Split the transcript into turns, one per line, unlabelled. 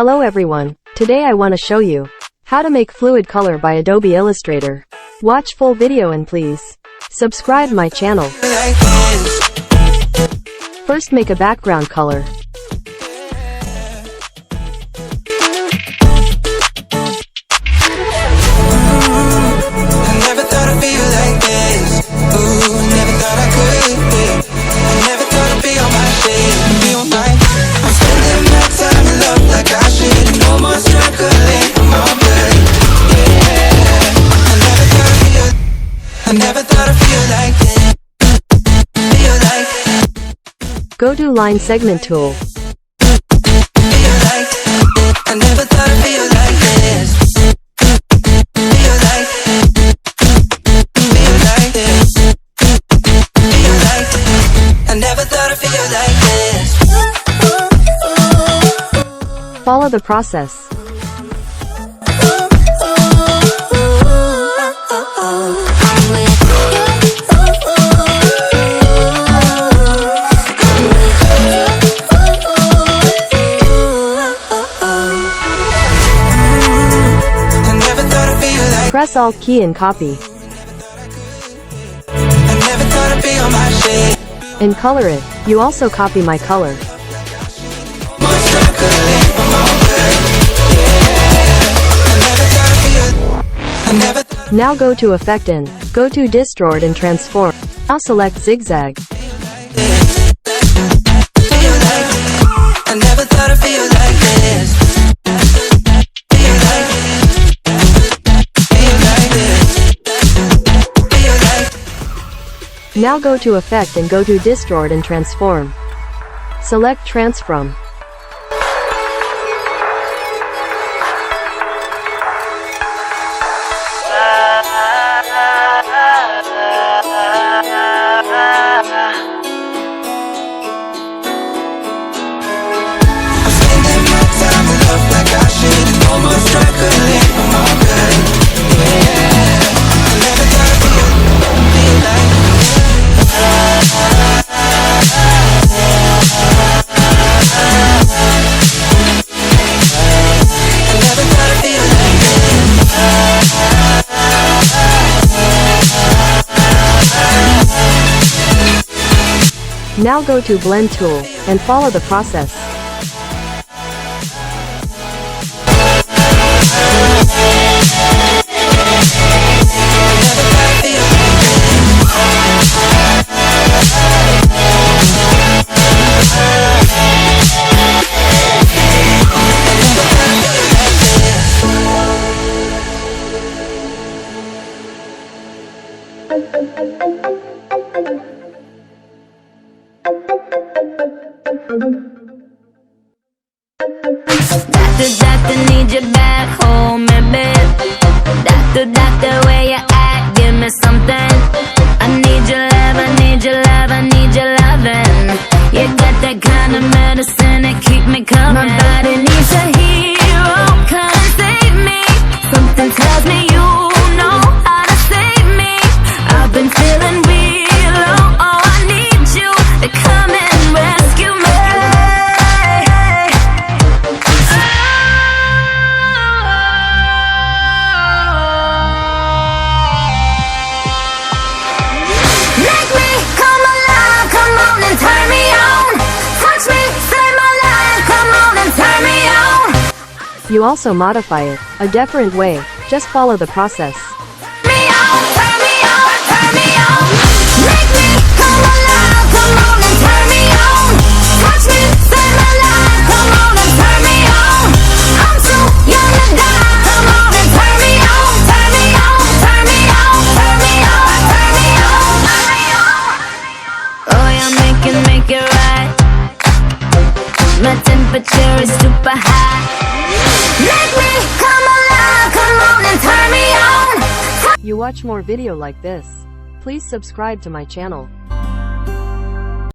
Hello everyone, today I want to show you how to make fluid color by Adobe Illustrator. Watch full video and please subscribe my channel. First make a background color. Go to Line Segment tool. Follow the process. Press Alt key and copy. And color it. You also copy my color. Now go to Effect and go to Distort and Transform. Now select Zigzag. Now go to Effect and go to Distort and Transform. Select Transform. Now go to Blend tool, and follow the process.
Doctor, need you back home, baby. Doctor, where you at? Give me something. I need your love, I need your love, I need your loving. You got that kind of medicine that keep me coming. My body needs a hero, come and save me. Something tells me you know how to save me. I've been feeling real low, oh I need you to come and rescue me.
You also modify it a different way. Just follow the process.
Make it right. My temperature is super high. Make me come alive, come on and turn me on.
You watch more video like this. Please subscribe to my channel.